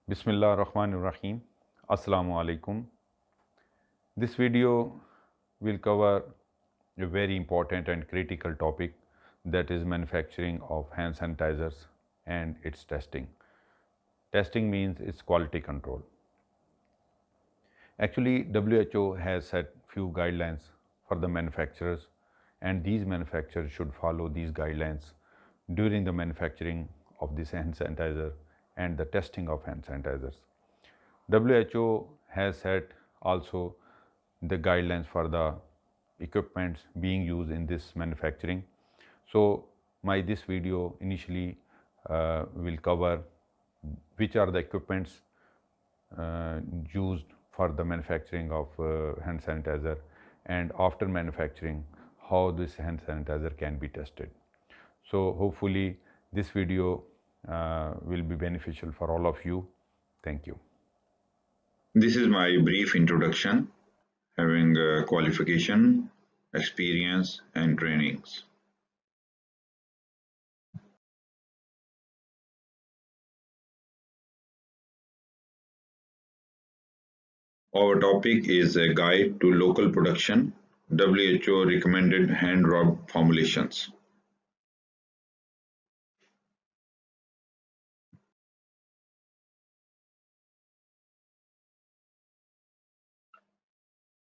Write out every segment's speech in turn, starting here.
Bismillah ar-Rahman ar-Rahim. Assalamu alaikum. This video will cover a very important and critical topic, that is manufacturing of hand sanitizers and its testing. Testing means its quality control. Actually, WHO has set few guidelines for the manufacturers, and these manufacturers should follow these guidelines during the manufacturing of this hand sanitizer and the testing of hand sanitizers. WHO has set also the guidelines for the equipments being used in this manufacturing. So this video initially will cover which are the equipments used for the manufacturing of hand sanitizer, and after manufacturing how this hand sanitizer can be tested. So hopefully this video will be beneficial for all of you. Thank you. This is my brief introduction, having qualification, experience, and trainings. Our topic is a guide to local production, WHO recommended hand rub formulations.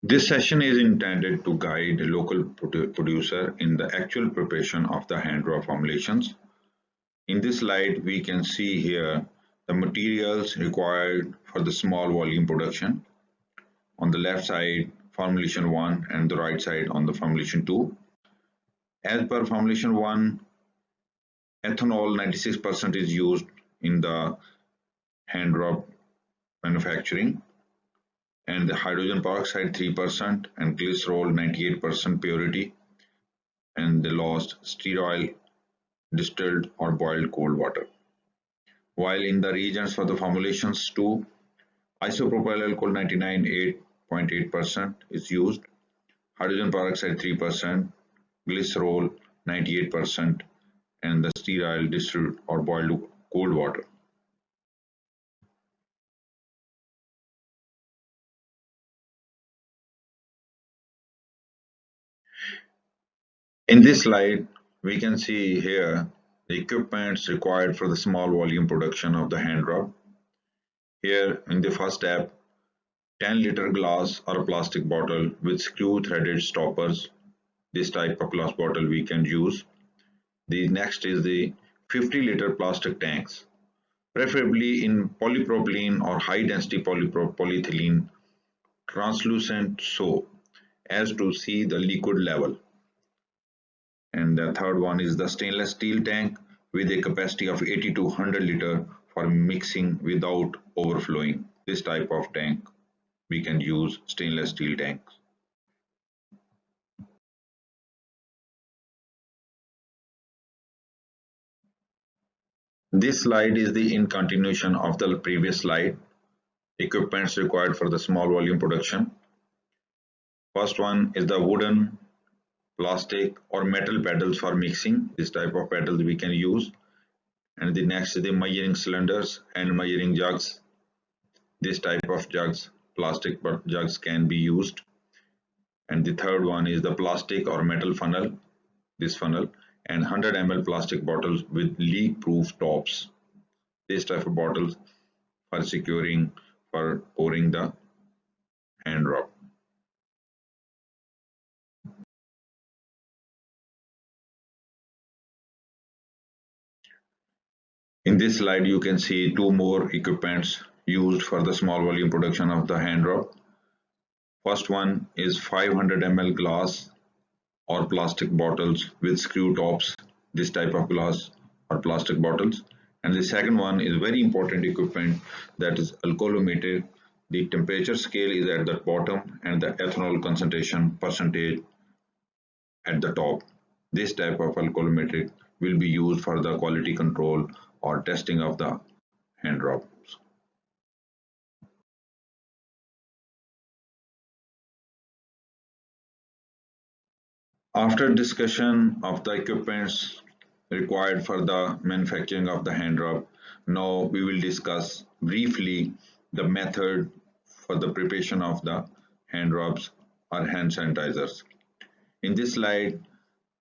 This session is intended to guide a local producer in the actual preparation of the hand rub formulations. In this slide, we can see here the materials required for the small volume production. On the left side, formulation 1, and the right side on the formulation 2. As per formulation 1, ethanol 96% is used in the hand rub manufacturing, and the hydrogen peroxide 3% and glycerol 98% purity, and the lost sterile distilled or boiled cold water. While in the reagents for the formulations 2, isopropyl alcohol 99.8% is used, hydrogen peroxide 3%, glycerol 98%, and the sterile distilled or boiled cold water. In this slide, we can see here the equipments required for the small volume production of the hand rub. Here in the first step, 10-liter glass or plastic bottle with screw threaded stoppers. This type of glass bottle we can use. The next is the 50-liter plastic tanks, preferably in polypropylene or high density polyethylene, translucent so as to see the liquid level. And the third one is the stainless steel tank with a capacity of 80 to 100 liter for mixing without overflowing. This type of tank we can use stainless steel tanks. This slide is the in continuation of the previous slide. Equipments required for the small volume production. First one is the wooden, plastic or metal paddles for mixing. This type of paddles we can use. And the next is the measuring cylinders and measuring jugs. This type of jugs, plastic jugs, can be used. And the third one is the plastic or metal funnel, this funnel, and 100 ml plastic bottles with leak-proof tops. This type of bottles for securing, for pouring the hand rub. In this slide, you can see two more equipments used for the small volume production of the hand rub. First one is 500 ml glass or plastic bottles with screw tops, this type of glass or plastic bottles. And the second one is very important equipment, that is alcoholometer. The temperature scale is at the bottom and the ethanol concentration percentage at the top. This type of alcoholometer will be used for the quality control or testing of the hand rubs. After discussion of the equipments required for the manufacturing of the hand rub, Now we will discuss briefly the method for the preparation of the hand rubs or hand sanitizers. In this slide,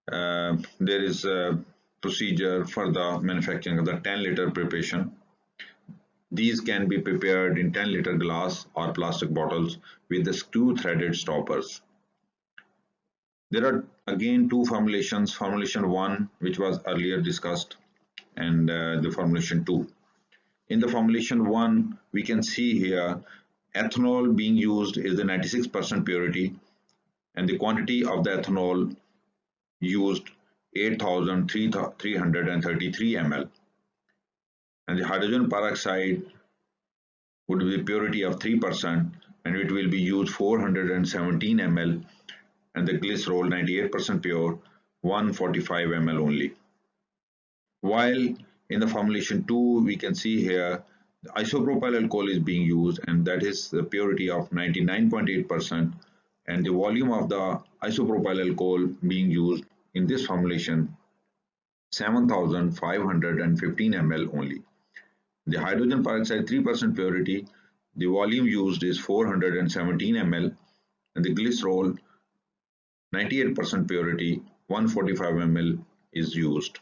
there is a procedure for the manufacturing of the 10-liter preparation. These can be prepared in 10-liter glass or plastic bottles with the screw-threaded stoppers. There are again two formulations, formulation 1 which was earlier discussed and the formulation 2. In the formulation 1 we can see here ethanol being used is the 96% purity and the quantity of the ethanol used 8,333 ml, and the hydrogen peroxide would be purity of 3% and it will be used 417 ml, and the glycerol 98% pure 145 ml only. While in the formulation 2 we can see here the isopropyl alcohol is being used and that is the purity of 99.8%, and the volume of the isopropyl alcohol being used in this formulation 7,515 ml only. The hydrogen peroxide 3% purity, the volume used is 417 ml, and the glycerol 98% purity 145 ml is used.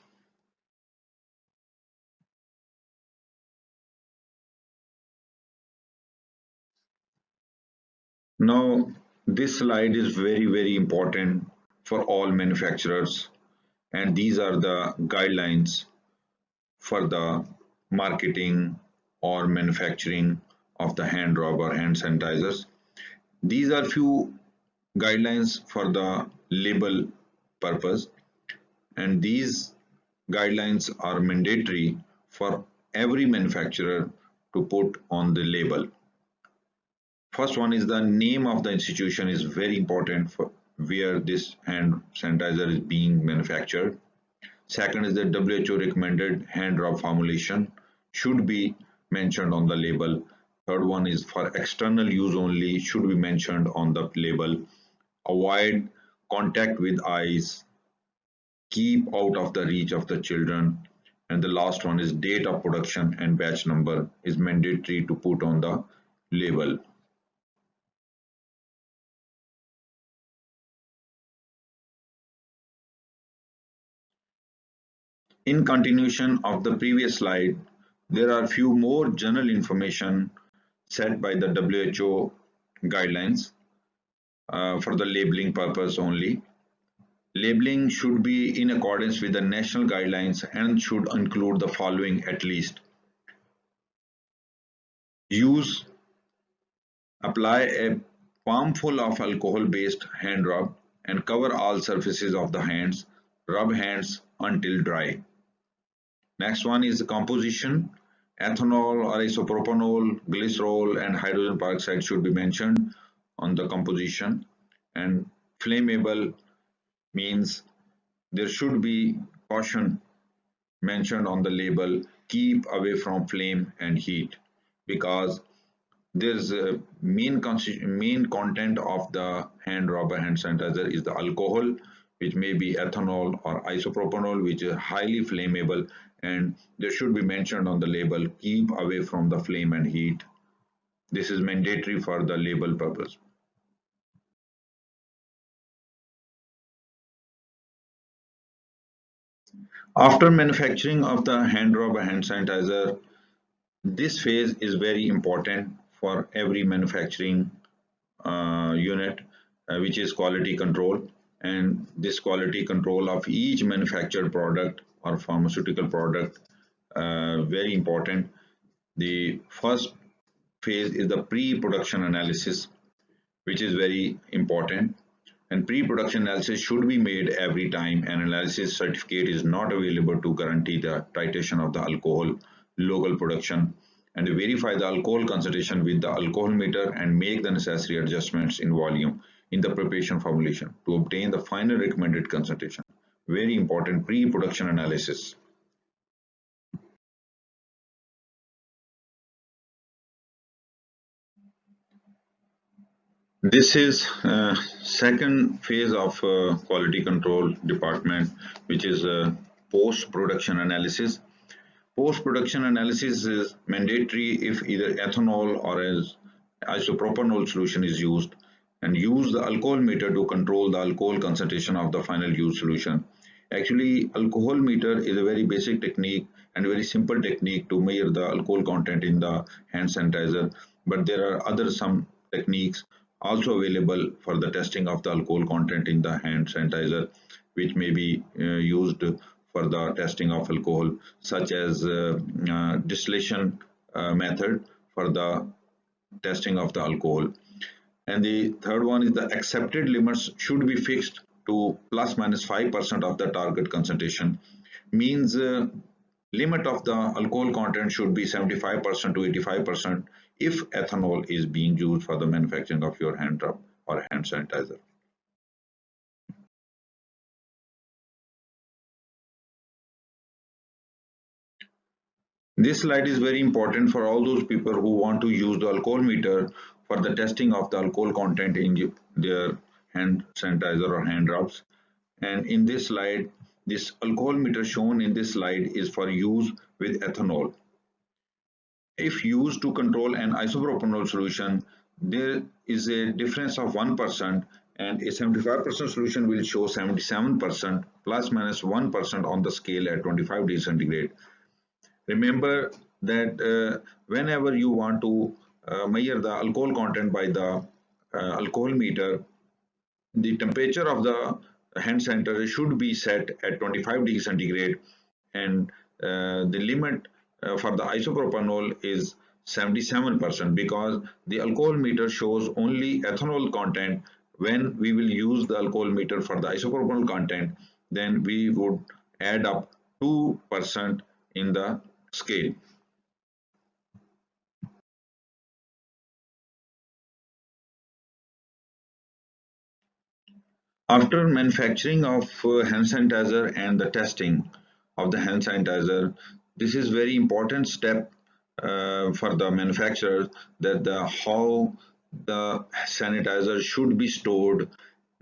Now this slide is very important for all manufacturers, and these are the guidelines for the marketing or manufacturing of the hand rub or hand sanitizers. These are few guidelines for the label purpose, and these guidelines are mandatory for every manufacturer to put on the label. First one is the name of the institution is very important for where this hand sanitizer is being manufactured. Second is the WHO recommended hand rub formulation should be mentioned on the label. Third one is for external use only should be mentioned on the label. Avoid contact with eyes. Keep out of the reach of the children. And the last one is date of production and batch number is mandatory to put on the label. In continuation of the previous slide, there are few more general information set by the WHO guidelines for the labeling purpose only. Labeling should be in accordance with the national guidelines and should include the following at least. Use, apply a palmful of alcohol-based hand rub and cover all surfaces of the hands. Rub hands until dry. Next one is the composition. Ethanol or isopropanol, glycerol and hydrogen peroxide should be mentioned on the composition. And flammable means there should be caution mentioned on the label. Keep away from flame and heat, because there's a main content of the hand rub or hand sanitizer is the alcohol, which may be ethanol or isopropanol, which is highly flammable, and there should be mentioned on the label, keep away from the flame and heat. This is mandatory for the label purpose. After manufacturing of the hand rub or hand sanitizer, this phase is very important for every manufacturing unit, which is quality control. And this quality control of each manufactured product or pharmaceutical product, very important. The first phase is the pre-production analysis, which is very important. And pre-production analysis should be made every time an analysis certificate is not available to guarantee the titration of the alcohol local production, and verify the alcohol concentration with the alcohol meter and make the necessary adjustments in volume in the preparation formulation to obtain the final recommended concentration. Very important pre-production analysis. This is second phase of quality control department, which is post-production analysis. Post-production analysis is mandatory if either ethanol or as isopropanol solution is used, and use the alcohol meter to control the alcohol concentration of the final used solution. Actually, alcohol meter is a very basic technique and very simple technique to measure the alcohol content in the hand sanitizer, but there are other some techniques also available for the testing of the alcohol content in the hand sanitizer, which may be used for the testing of alcohol, such as distillation method for the testing of the alcohol. And the third one is the accepted limits should be fixed to plus minus 5% of the target concentration. Means limit of the alcohol content should be 75% to 85% if ethanol is being used for the manufacturing of your hand rub or hand sanitizer. This slide is very important for all those people who want to use the alcohol meter for the testing of the alcohol content in their hand sanitizer or hand rubs. And in this slide, this alcohol meter shown in this slide is for use with ethanol. If used to control an isopropanol solution, there is a difference of 1%, and a 75% solution will show 77% plus minus 1% on the scale at 25 degrees centigrade. Remember that whenever you want to measure the alcohol content by the alcohol meter, the temperature of the hand sanitizer should be set at 25 degrees centigrade, and the limit for the isopropanol is 77% because the alcohol meter shows only ethanol content. When we will use the alcohol meter for the isopropanol content, then we would add up 2% in the scale. After manufacturing of hand sanitizer and the testing of the hand sanitizer, this is very important step for the manufacturer, that how the sanitizer should be stored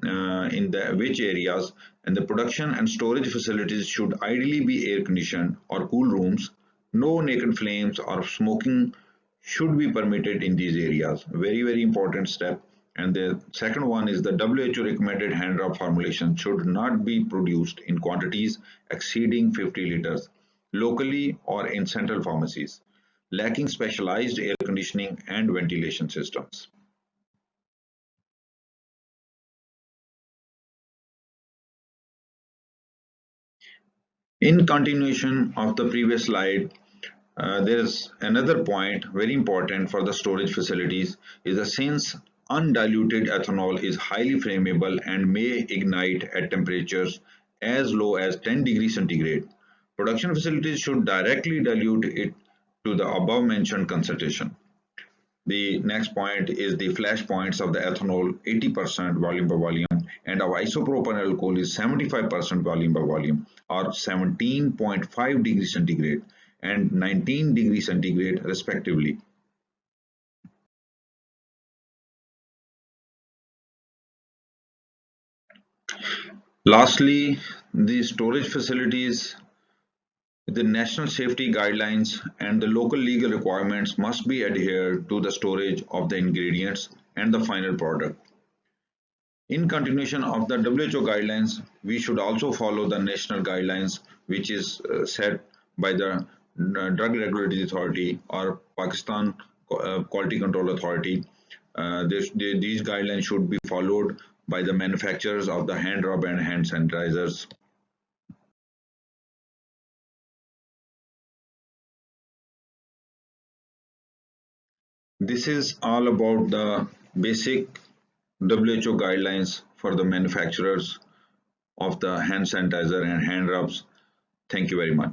in the which areas, and the production and storage facilities should ideally be air conditioned or cool rooms. No naked flames or smoking should be permitted in these areas. Very important step. And the second one is the WHO recommended hand rub formulation should not be produced in quantities exceeding 50 liters locally or in central pharmacies, lacking specialized air conditioning and ventilation systems. In continuation of the previous slide, there is another point very important for the storage facilities is that since undiluted ethanol is highly flammable and may ignite at temperatures as low as 10 degrees centigrade, production facilities should directly dilute it to the above mentioned concentration. The next point is the flash points of the ethanol 80% volume by volume, and our isopropyl alcohol is 75% volume by volume, or 17.5 degrees centigrade and 19 degrees centigrade respectively. Lastly, the storage facilities, the national safety guidelines and the local legal requirements must be adhered to the storage of the ingredients and the final product. In continuation of the WHO guidelines, we should also follow the national guidelines which is set by the Drug Regulatory Authority or Pakistan Quality Control Authority. These guidelines should be followed by the manufacturers of the hand rub and hand sanitizers. This is all about the basic WHO guidelines for the manufacturers of the hand sanitizer and hand rubs. Thank you very much.